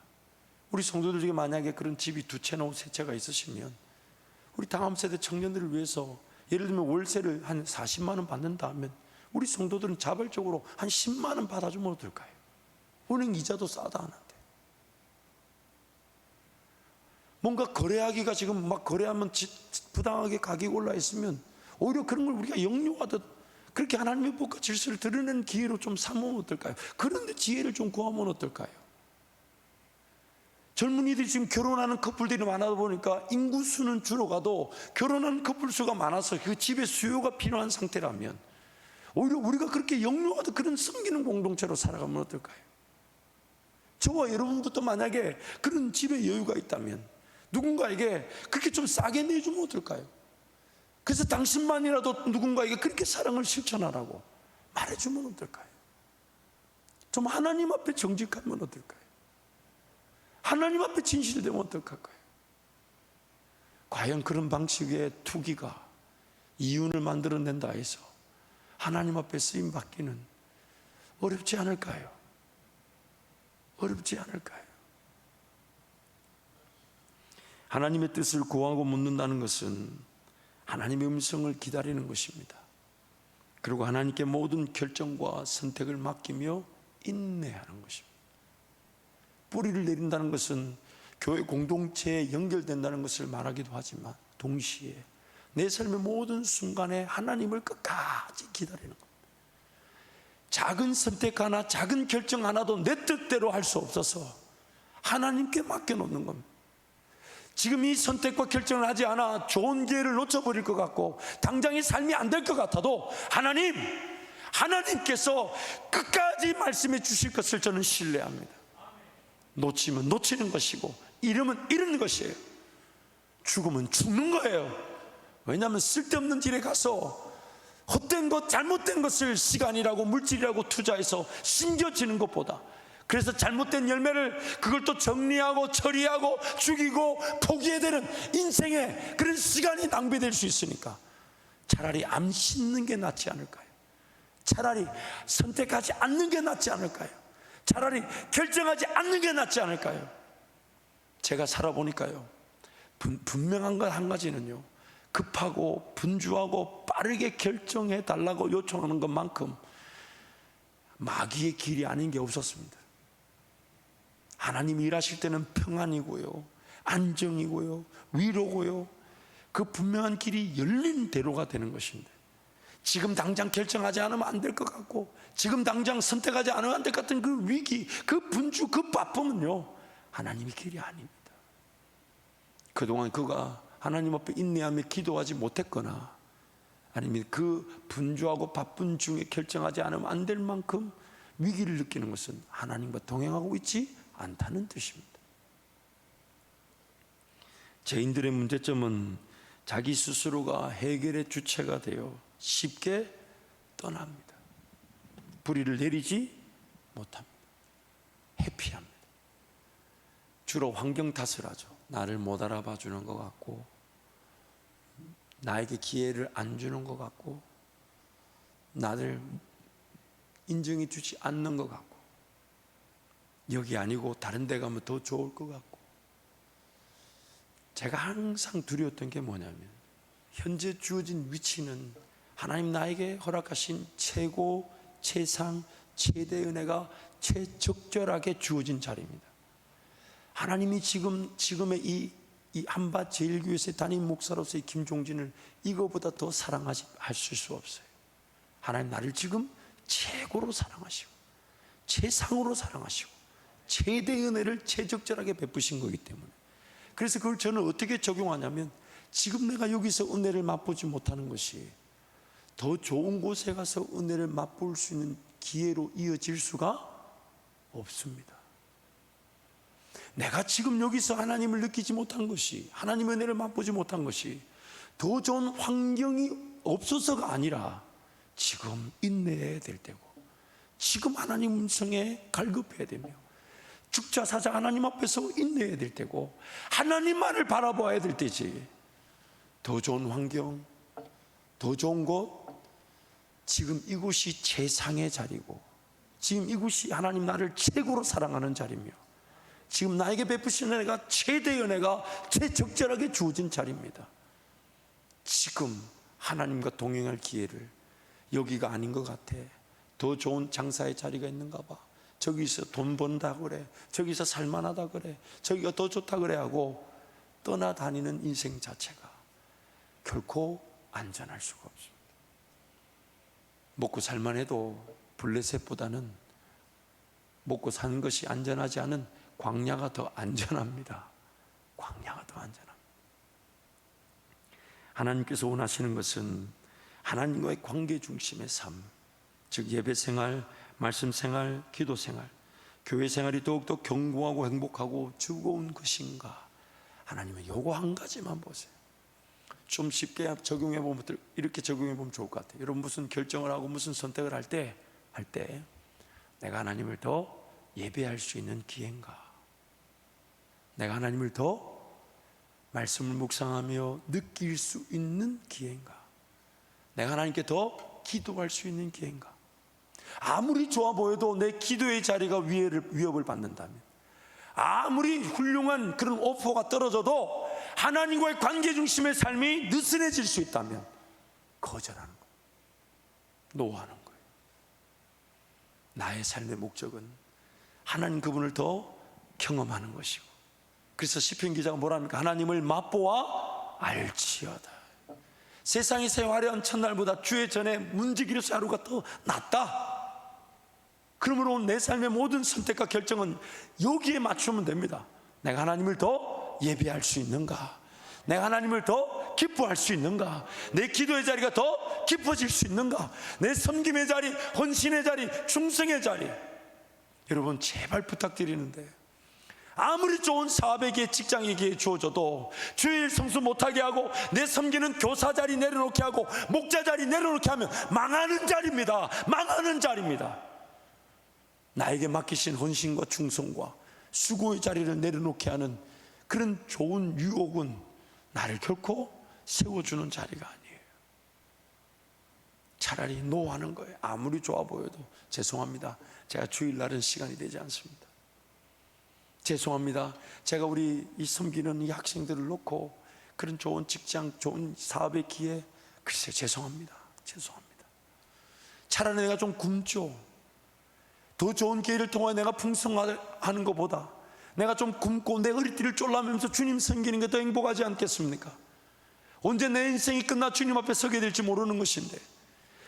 우리 성도들 중에 만약에 그런 집이 2채나 3채가 있으시면 우리 다음 세대 청년들을 위해서 예를 들면 월세를 한 40만 원 받는다 하면 우리 성도들은 자발적으로 한 10만 원 받아주면 어떨까요? 은행 이자도 싸다 하는데 뭔가 거래하기가 지금 막 거래하면 부당하게 가격이 올라 있으면 오히려 그런 걸 우리가 역류하듯 그렇게 하나님의 법과 질서를 드러내는 기회로 좀 삼으면 어떨까요? 그런데 지혜를 좀 구하면 어떨까요? 젊은이들이 지금 결혼하는 커플들이 많아다 보니까 인구수는 줄어가도 결혼하는 커플 수가 많아서 그 집에 수요가 필요한 상태라면 오히려 우리가 그렇게 역류하듯 그런 섬기는 공동체로 살아가면 어떨까요? 저와 여러분부터 만약에 그런 집에 여유가 있다면 누군가에게 그렇게 좀 싸게 내주면 어떨까요? 그래서 당신만이라도 누군가에게 그렇게 사랑을 실천하라고 말해주면 어떨까요? 좀 하나님 앞에 정직하면 어떨까요? 하나님 앞에 진실되면 어떨까요? 과연 그런 방식의 투기가 이윤을 만들어낸다 해서 하나님 앞에 쓰임 받기는 어렵지 않을까요? 어렵지 않을까요? 하나님의 뜻을 구하고 묻는다는 것은 하나님의 음성을 기다리는 것입니다. 그리고 하나님께 모든 결정과 선택을 맡기며 인내하는 것입니다. 뿌리를 내린다는 것은 교회 공동체에 연결된다는 것을 말하기도 하지만 동시에 내 삶의 모든 순간에 하나님을 끝까지 기다리는 겁니다. 작은 선택 하나, 작은 결정 하나도 내 뜻대로 할 수 없어서 하나님께 맡겨놓는 겁니다. 지금 이 선택과 결정을 하지 않아 좋은 기회를 놓쳐버릴 것 같고 당장의 삶이 안 될 것 같아도 하나님께서 끝까지 말씀해 주실 것을 저는 신뢰합니다. 놓치면 놓치는 것이고 잃으면 잃는 것이에요. 죽으면 죽는 거예요. 왜냐하면 쓸데없는 길에 가서 헛된 것, 잘못된 것을 시간이라고 물질이라고 투자해서 심겨지는 것보다, 그래서 잘못된 열매를 그걸 또 정리하고 처리하고 죽이고 포기해야 되는 인생에 그런 시간이 낭비될 수 있으니까 차라리 안 씻는 게 낫지 않을까요? 차라리 선택하지 않는 게 낫지 않을까요? 차라리 결정하지 않는 게 낫지 않을까요? 제가 살아보니까요, 분명한 것 한 가지는요, 급하고 분주하고 빠르게 결정해 달라고 요청하는 것만큼 마귀의 길이 아닌 게 없었습니다. 하나님이 일하실 때는 평안이고요, 안정이고요, 위로고요, 그 분명한 길이 열린 대로가 되는 것인데 지금 당장 결정하지 않으면 안 될 것 같고 지금 당장 선택하지 않으면 안 될 것 같은 그 위기, 그 분주, 그 바쁨은요 하나님의 길이 아닙니다. 그동안 그가 하나님 앞에 인내하며 기도하지 못했거나 아니면 그 분주하고 바쁜 중에 결정하지 않으면 안 될 만큼 위기를 느끼는 것은 하나님과 동행하고 있지 않다는 뜻입니다. 죄인들의 문제점은 자기 스스로가 해결의 주체가 되어 쉽게 떠납니다. 불의를 내리지 못합니다. 회피합니다. 주로 환경 탓을 하죠. 나를 못 알아봐 주는 것 같고 나에게 기회를 안 주는 것 같고 나를 인정해 주지 않는 것 같고 여기 아니고 다른 데 가면 더 좋을 것 같고. 제가 항상 두려웠던 게 뭐냐면 현재 주어진 위치는 하나님 나에게 허락하신 최고, 최상, 최대 은혜가 최적절하게 주어진 자리입니다. 하나님이 지금의 이 한밭 제일교회에서 담임 목사로서의 김종진을 이거보다 더 사랑하실 수 없어요. 하나님 나를 지금 최고로 사랑하시고 최상으로 사랑하시고 최대 은혜를 최적절하게 베푸신 거기 때문에, 그래서 그걸 저는 어떻게 적용하냐면 지금 내가 여기서 은혜를 맛보지 못하는 것이 더 좋은 곳에 가서 은혜를 맛볼 수 있는 기회로 이어질 수가 없습니다. 내가 지금 여기서 하나님을 느끼지 못한 것이, 하나님의 은혜를 맛보지 못한 것이 더 좋은 환경이 없어서가 아니라 지금 인내해야 될 때고 지금 하나님 음성에 갈급해야 되며 죽자 사자 하나님 앞에서 인내해야 될 때고 하나님만을 바라봐야 될 때지. 더 좋은 환경, 더 좋은 곳, 지금 이곳이 최상의 자리고 지금 이곳이 하나님 나를 최고로 사랑하는 자리며 지금 나에게 베푸신 은혜가 최대의 은혜가 최적절하게 주어진 자리입니다. 지금 하나님과 동행할 기회를, 여기가 아닌 것 같아, 더 좋은 장사의 자리가 있는가 봐, 저기서 돈 번다 그래, 저기서 살만하다 그래, 저기가 더 좋다 그래 하고 떠나다니는 인생 자체가 결코 안전할 수가 없습니다. 먹고 살만 해도 블레셋보다는 먹고 사는 것이 안전하지 않은 광야가 더 안전합니다. 광야가 더 안전합니다. 하나님께서 원하시는 것은 하나님과의 관계 중심의 삶, 즉 예배 생활, 말씀 생활, 기도 생활, 교회 생활이 더욱더 견고하고 행복하고 즐거운 것인가? 하나님은 요거 한 가지만 보세요. 좀 쉽게 적용해 보면, 이렇게 적용해 보면 좋을 것 같아요. 여러분 무슨 결정을 하고 무슨 선택을 할 때 내가 하나님을 더 예배할 수 있는 기회인가? 내가 하나님을 더 말씀을 묵상하며 느낄 수 있는 기회인가? 내가 하나님께 더 기도할 수 있는 기회인가? 아무리 좋아 보여도 내 기도의 자리가 위협을 받는다면, 아무리 훌륭한 그런 오퍼가 떨어져도 하나님과의 관계 중심의 삶이 느슨해질 수 있다면 거절하는 거예요. 노하는 거예요. 나의 삶의 목적은 하나님 그분을 더 경험하는 것이고, 그래서 시편 기자가 뭐라 합니까? 하나님을 맛보아 알지어다. 세상에서의 화려한 첫날보다 주의 전에 문지기로서 하루가 더 낫다. 그러므로 내 삶의 모든 선택과 결정은 여기에 맞추면 됩니다. 내가 하나님을 더 예배할 수 있는가? 내가 하나님을 더 기뻐할 수 있는가? 내 기도의 자리가 더 깊어질 수 있는가? 내 섬김의 자리, 헌신의 자리, 충성의 자리. 여러분 제발 부탁드리는데, 아무리 좋은 사업에게 직장에게 주어져도 주일 성수 못하게 하고 내 섬기는 교사 자리 내려놓게 하고 목자 자리 내려놓게 하면 망하는 자리입니다. 망하는 자리입니다. 나에게 맡기신 헌신과 충성과 수고의 자리를 내려놓게 하는 그런 좋은 유혹은 나를 결코 세워주는 자리가 아니에요. 차라리 노하는 거예요. 아무리 좋아 보여도 죄송합니다. 제가 주일날은 시간이 되지 않습니다. 죄송합니다. 제가 우리 이 섬기는 이 학생들을 놓고 그런 좋은 직장, 좋은 사업의 기회, 글쎄 죄송합니다. 죄송합니다. 차라리 내가 좀 굶죠. 더 좋은 기회를 통해 내가 풍성하는 것보다 내가 좀 굶고 내 허리띠를 쫄라매면서 주님 섬기는 게 더 행복하지 않겠습니까? 언제 내 인생이 끝나 주님 앞에 서게 될지 모르는 것인데,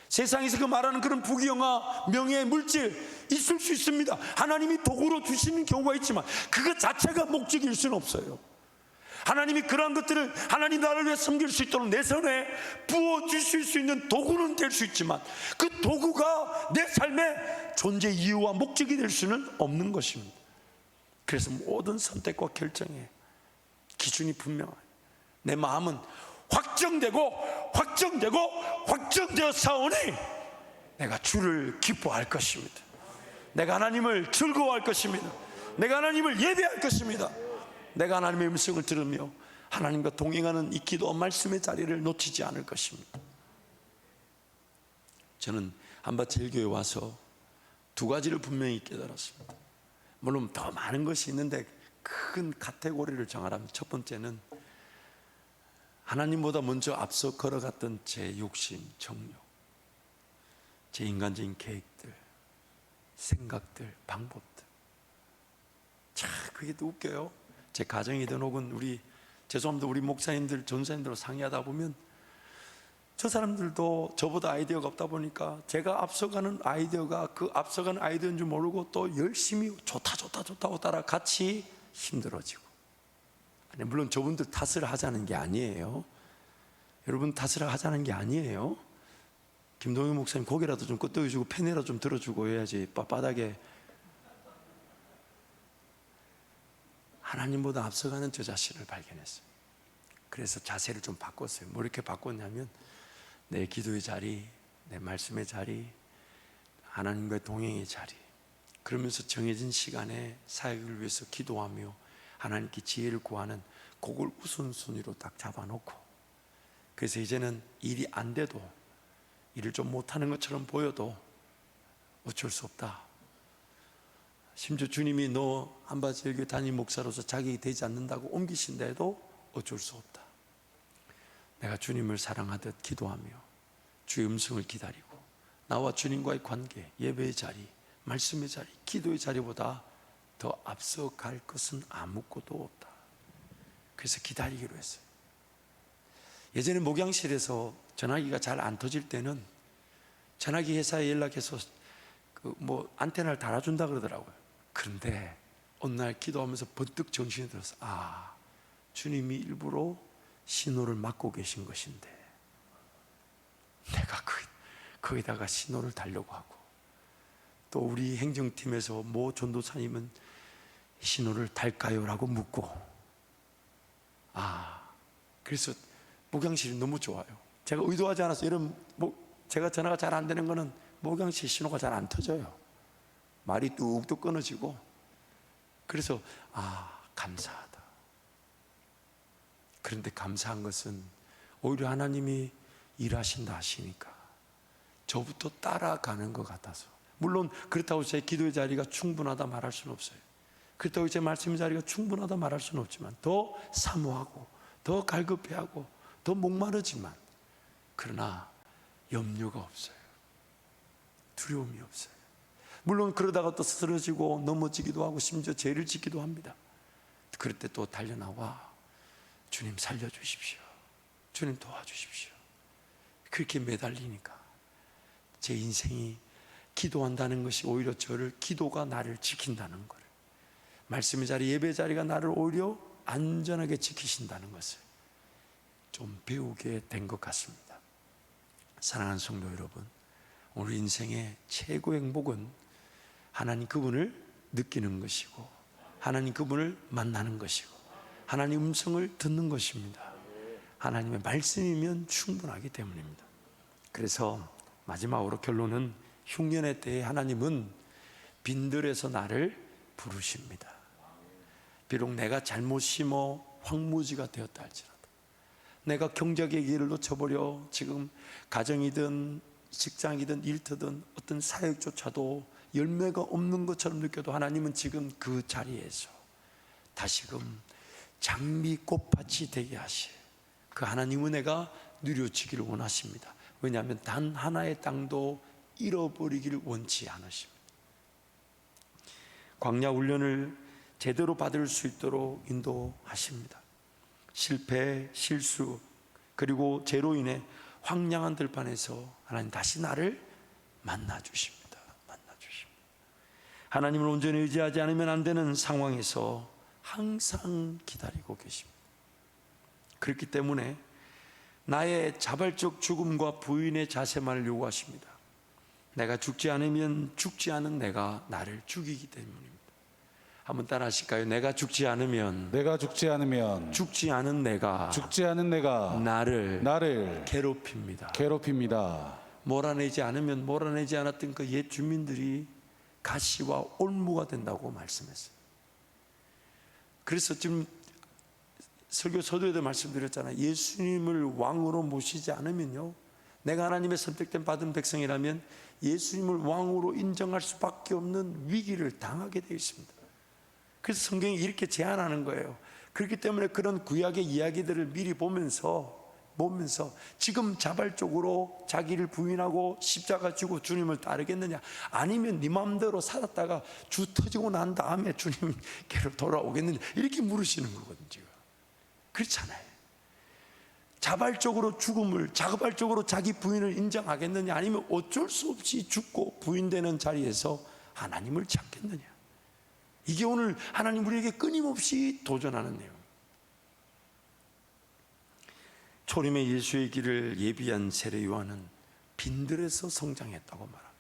세상에서 그 말하는 그런 부귀영화, 명예, 물질 있을 수 있습니다. 하나님이 도구로 주시는 경우가 있지만 그것 자체가 목적일 수는 없어요. 하나님이 그러한 것들을 하나님 나라를 위해 섬길 수 있도록 내 손에 부어주실 수 있는 도구는 될 수 있지만 그 도구가 내 삶의 존재 이유와 목적이 될 수는 없는 것입니다. 그래서 모든 선택과 결정에 기준이 분명해요. 내 마음은 확정되어 싸우니 내가 주를 기뻐할 것입니다. 내가 하나님을 즐거워할 것입니다. 내가 하나님을 예배할 것입니다. 내가 하나님의 음성을 들으며 하나님과 동행하는 이 기도와 말씀의 자리를 놓치지 않을 것입니다. 저는 한밭제일교회에 와서 두 가지를 분명히 깨달았습니다. 물론 더 많은 것이 있는데 큰 카테고리를 정하라면 첫 번째는 하나님보다 먼저 앞서 걸어갔던 제 욕심, 정욕, 제 인간적인 계획들, 생각들, 방법들. 참 그게 또 웃겨요. 제 가정이든 혹은 죄송합니다, 우리 목사님들, 전사님들로 상의하다 보면 저 사람들도 저보다 아이디어가 없다 보니까 제가 앞서가는 아이디어가 그 앞서가는 아이디어인 줄 모르고 또 열심히 좋다고 따라 같이 힘들어지고. 아니, 물론 저분들 탓을 하자는 게 아니에요. 여러분 탓을 하자는 게 아니에요. 김동현 목사님 고개라도 좀 끄덕여주고 펜이라도 좀 들어주고 해야지. 바닥에 하나님보다 앞서가는 저 자신을 발견했어요. 그래서 자세를 좀 바꿨어요. 뭐 이렇게 바꿨냐면 내 기도의 자리, 내 말씀의 자리, 하나님과의 동행의 자리, 그러면서 정해진 시간에 사역을 위해서 기도하며 하나님께 지혜를 구하는 그걸 우선순위로 딱 잡아놓고, 그래서 이제는 일이 안 돼도 일을 좀 못하는 것처럼 보여도 어쩔 수 없다. 심지어 주님이 너 한밭제일교회 담임 목사로서 자격이 되지 않는다고 옮기신데도 어쩔 수 없다. 내가 주님을 사랑하듯 기도하며 주의 음성을 기다리고 나와 주님과의 관계, 예배의 자리, 말씀의 자리, 기도의 자리보다 더 앞서갈 것은 아무것도 없다. 그래서 기다리기로 했어요. 예전에 목양실에서 전화기가 잘 안 터질 때는 전화기 회사에 연락해서 안테나를 달아준다 그러더라고요. 그런데 어느 날 기도하면서 번뜩 정신이 들어서 주님이 일부러 신호를 막고 계신 것인데 내가 거기다가 신호를 달려고 하고, 또 우리 행정팀에서 모 전도사님은 신호를 달까요? 라고 묻고, 그래서 목양실이 너무 좋아요. 제가 의도하지 않아서 제가 전화가 잘 안 되는 거는 목양실 신호가 잘 안 터져요. 말이 뚝뚝 끊어지고. 그래서 감사하다. 그런데 감사한 것은 오히려 하나님이 일하신다 하시니까 저부터 따라가는 것 같아서, 물론 그렇다고 제 기도의 자리가 충분하다 말할 수는 없어요. 그렇다고 제 말씀의 자리가 충분하다 말할 수는 없지만, 더 사모하고 더 갈급해하고 더 목마르지만, 그러나 염려가 없어요. 두려움이 없어요. 물론 그러다가 또 쓰러지고 넘어지기도 하고 심지어 죄를 짓기도 합니다. 그럴 때 또 달려나와 주님 살려주십시오, 주님 도와주십시오. 그렇게 매달리니까 제 인생이 기도한다는 것이 오히려 기도가 나를 지킨다는 거를, 말씀의 자리, 예배 자리가 나를 오히려 안전하게 지키신다는 것을 좀 배우게 된 것 같습니다. 사랑하는 성도 여러분, 우리 인생의 최고의 행복은 하나님 그분을 느끼는 것이고, 하나님 그분을 만나는 것이고, 하나님 음성을 듣는 것입니다. 하나님의 말씀이면 충분하기 때문입니다. 그래서 마지막으로 결론은, 흉년의 때에 하나님은 빈들에서 나를 부르십니다. 비록 내가 잘못 심어 황무지가 되었다 할지라도, 내가 경작의 길을 놓쳐버려 지금 가정이든 직장이든 일터든 어떤 사역조차도 열매가 없는 것처럼 느껴도, 하나님은 지금 그 자리에서 다시금 장미 꽃밭이 되게 하시, 그 하나님 은혜가 누려지기를 원하십니다. 왜냐하면 단 하나의 땅도 잃어버리기를 원치 않으십니다. 광야 훈련을 제대로 받을 수 있도록 인도하십니다. 실패, 실수, 그리고 죄로 인해 황량한 들판에서 하나님 다시 나를 만나주십니다. 하나님을 온전히 의지하지 않으면 안 되는 상황에서 항상 기다리고 계십니다. 그렇기 때문에 나의 자발적 죽음과 부인의 자세만을 요구하십니다. 내가 죽지 않으면 죽지 않은 내가 나를 죽이기 때문입니다. 한번 따라 하실까요? 내가 죽지 않으면 죽지 않은 내가 나를 괴롭힙니다. 몰아내지 않으면 몰아내지 않았던 그 옛 주민들이 가시와 올무가 된다고 말씀했어요. 그래서 지금 설교 서두에도 말씀드렸잖아요. 예수님을 왕으로 모시지 않으면요, 내가 하나님의 선택된 받은 백성이라면 예수님을 왕으로 인정할 수밖에 없는 위기를 당하게 되어 있습니다. 그래서 성경이 이렇게 제안하는 거예요. 그렇기 때문에 그런 구약의 이야기들을 미리 보면서 지금 자발적으로 자기를 부인하고 십자가 지고 주님을 따르겠느냐, 아니면 네 마음대로 살았다가 주 터지고 난 다음에 주님께로 돌아오겠느냐, 이렇게 물으시는 거거든요. 지금 그렇잖아요. 자발적으로 자발적으로 자기 부인을 인정하겠느냐, 아니면 어쩔 수 없이 죽고 부인되는 자리에서 하나님을 찾겠느냐. 이게 오늘 하나님 우리에게 끊임없이 도전하는 내용. 초림의 예수의 길을 예비한 세례 요한은 빈들에서 성장했다고 말합니다.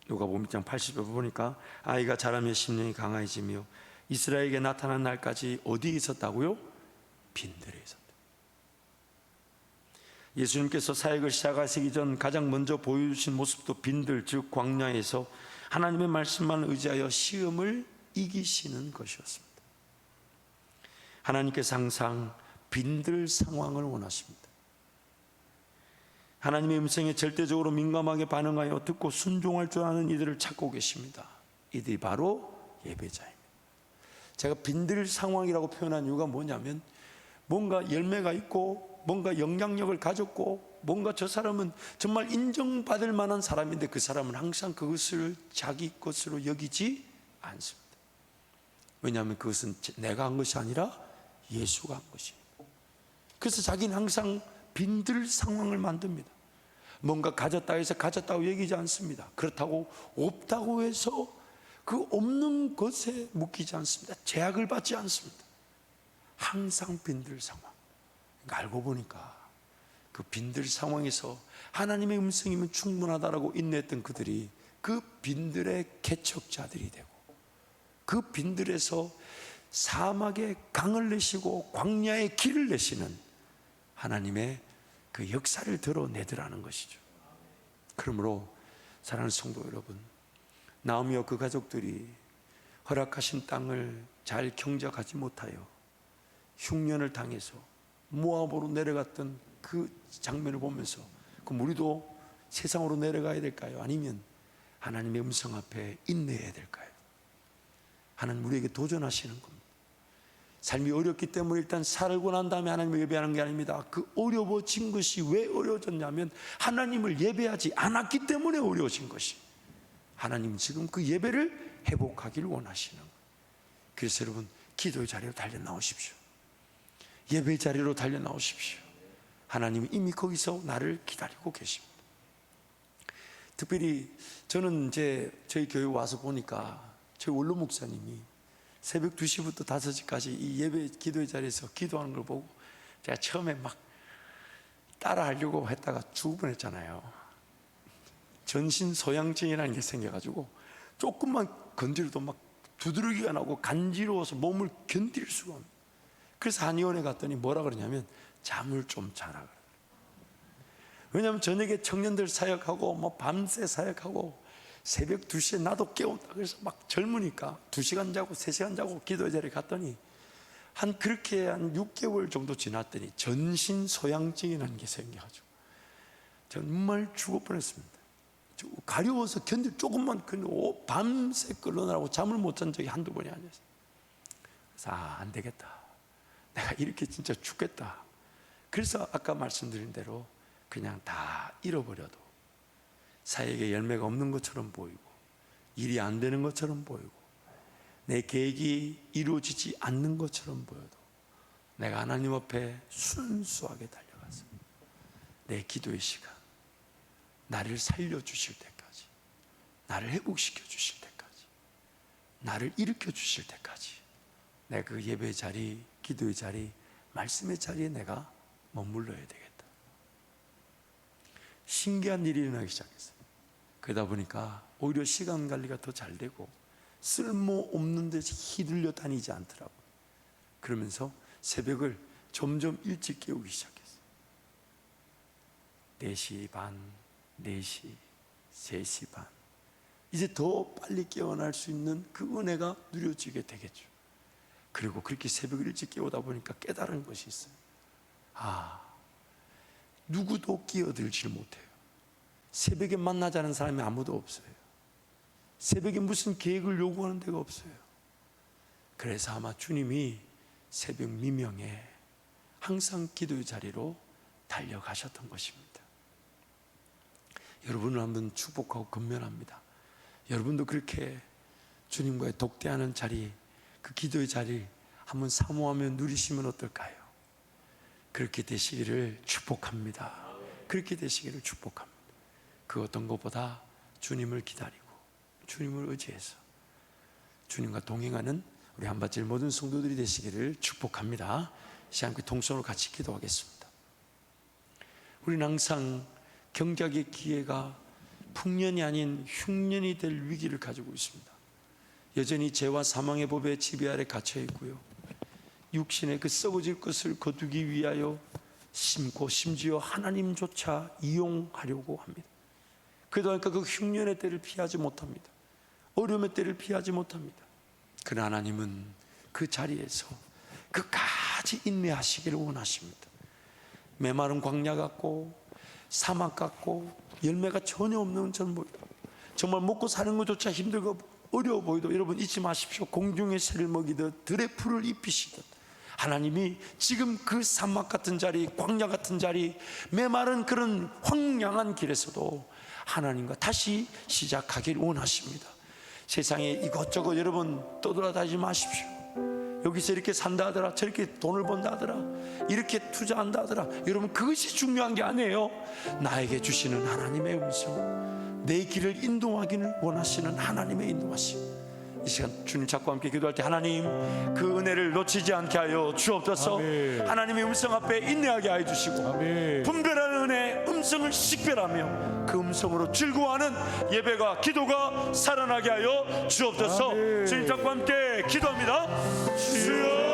누가복음 1장 80절 보니까 아이가 자라며 심령이 강해지며 이스라엘에게 나타난 날까지 어디에 있었다고요? 빈들에 있었다. 예수님께서 사역을 시작하시기 전 가장 먼저 보여주신 모습도 빈들, 즉 광야에서 하나님의 말씀만 의지하여 시험을 이기시는 것이었습니다. 하나님께서 항상 빈들 상황을 원하십니다. 하나님의 음성에 절대적으로 민감하게 반응하여 듣고 순종할 줄 아는 이들을 찾고 계십니다. 이들이 바로 예배자입니다. 제가 빈들 상황이라고 표현한 이유가 뭐냐면, 뭔가 열매가 있고 뭔가 영향력을 가졌고 뭔가 저 사람은 정말 인정받을 만한 사람인데 그 사람은 항상 그것을 자기 것으로 여기지 않습니다. 왜냐하면 그것은 내가 한 것이 아니라 예수가 한 것입니다. 그래서 자기는 항상 빈들 상황을 만듭니다. 뭔가 가졌다 해서 가졌다고 얘기하지 않습니다. 그렇다고 없다고 해서 그 없는 것에 묶이지 않습니다. 제약을 받지 않습니다. 항상 빈들 상황. 그러니까 알고 보니까 그 빈들 상황에서 하나님의 음성이면 충분하다라고 인내했던 그들이 그 빈들의 개척자들이 되고, 그 빈들에서 사막에 강을 내시고 광야에 길을 내시는 하나님의 그 역사를 드러내더라는 것이죠. 그러므로 사랑하는 성도 여러분, 나오미와 그 가족들이 허락하신 땅을 잘 경작하지 못하여 흉년을 당해서 모압으로 내려갔던 그 장면을 보면서 그럼 우리도 세상으로 내려가야 될까요? 아니면 하나님의 음성 앞에 인내해야 될까요? 하나님 우리에게 도전하시는 겁니다. 삶이 어렵기 때문에 일단 살고 난 다음에 하나님을 예배하는 게 아닙니다. 그 어려워진 것이 왜 어려워졌냐면 하나님을 예배하지 않았기 때문에 어려워진 것이, 하나님은 지금 그 예배를 회복하기를 원하시는 거예요. 그래서 여러분, 기도의 자리로 달려 나오십시오. 예배의 자리로 달려 나오십시오. 하나님은 이미 거기서 나를 기다리고 계십니다. 특별히 저는 이제 저희 교회 와서 보니까 저희 원로 목사님이 새벽 2시부터 5시까지 이 예배 기도의 자리에서 기도하는 걸 보고 제가 처음에 막 따라 하려고 했다가 죽을 뻔했잖아요. 전신 소양증이라는 게 생겨가지고 조금만 건드려도 막 두드러기가 나고 간지러워서 몸을 견딜 수가 없어요. 그래서 한의원에 갔더니 뭐라 그러냐면 잠을 좀 자라 그래요. 왜냐하면 저녁에 청년들 사역하고 뭐 밤새 사역하고 새벽 2시에 나도 깨운다. 그래서 막 젊으니까 2시간 자고 3시간 자고 기도의 자리에 갔더니 그렇게 한 6개월 정도 지났더니 전신 소양증이라는 게 생겨가지고 정말 죽을 뻔했습니다. 가려워서 조금만 밤새 끌어나라고 잠을 못 잔 적이 한두 번이 아니었어요. 그래서 안 되겠다, 내가 이렇게 진짜 죽겠다. 그래서 아까 말씀드린 대로 그냥 다 잃어버려도 사역에 열매가 없는 것처럼 보이고 일이 안 되는 것처럼 보이고 내 계획이 이루어지지 않는 것처럼 보여도 내가 하나님 앞에 순수하게 달려가서 내 기도의 시간, 나를 살려주실 때까지, 나를 회복시켜 주실 때까지, 나를 일으켜 주실 때까지 내가 그 예배의 자리, 기도의 자리, 말씀의 자리에 내가 머물러야 되겠다. 신기한 일이 일어나기 시작했어요. 그러다 보니까 오히려 시간 관리가 더 잘 되고 쓸모없는 데서 휘둘려 다니지 않더라고요. 그러면서 새벽을 점점 일찍 깨우기 시작했어요. 4시 반, 4시, 3시 반. 이제 더 빨리 깨어날 수 있는 그 은혜가 누려지게 되겠죠. 그리고 그렇게 새벽을 일찍 깨우다 보니까 깨달은 것이 있어요. 누구도 끼어들질 못해요. 새벽에 만나자는 사람이 아무도 없어요. 새벽에 무슨 계획을 요구하는 데가 없어요. 그래서 아마 주님이 새벽 미명에 항상 기도의 자리로 달려가셨던 것입니다. 여러분을 한번 축복하고 건면합니다. 여러분도 그렇게 주님과의 독대하는 자리, 그 기도의 자리 한번 사모하며 누리시면 어떨까요? 그렇게 되시기를 축복합니다. 그렇게 되시기를 축복합니다. 그 어떤 것보다 주님을 기다리고 주님을 의지해서 주님과 동행하는 우리 한밭질 모든 성도들이 되시기를 축복합니다. 시간 그 동성으로 같이 기도하겠습니다. 우리는 항상 경작의 기회가 풍년이 아닌 흉년이 될 위기를 가지고 있습니다. 여전히 죄와 사망의 법의 지배 아래 갇혀 있고요, 육신의 그 썩어질 것을 거두기 위하여 심고 심지어 하나님조차 이용하려고 합니다. 그러다 보니까 그 흉년의 때를 피하지 못합니다. 어려움의 때를 피하지 못합니다. 그러나 하나님은 그 자리에서 끝까지 인내하시기를 원하십니다. 메마른 광야 같고 사막 같고 열매가 전혀 없는 정말 먹고 사는 것조차 힘들고 어려워 보이도 여러분 잊지 마십시오. 공중의 새를 먹이듯 들의 풀을 입히시듯 하나님이 지금 그 사막 같은 자리, 광야 같은 자리, 메마른 그런 황량한 길에서도 하나님과 다시 시작하길 원하십니다. 세상에 이것저것 여러분 떠돌아다니지 마십시오. 여기서 이렇게 산다 하더라, 저렇게 돈을 번다 하더라, 이렇게 투자한다 하더라. 여러분, 그것이 중요한 게 아니에요. 나에게 주시는 하나님의 음성, 내 길을 인도하기를 원하시는 하나님의 인도하심. 이 시간 주님 잡고 함께 기도할 때 하나님 그 은혜를 놓치지 않게 하여 주옵소서. 아멘. 하나님의 음성 앞에 인내하게 하여 주시고, 아멘. 분별하는 은혜, 음성을 식별하며 그 음성으로 즐거워하는 예배가, 기도가 살아나게 하여 주옵소서. 아멘. 주님 잡고 함께 기도합니다. 주여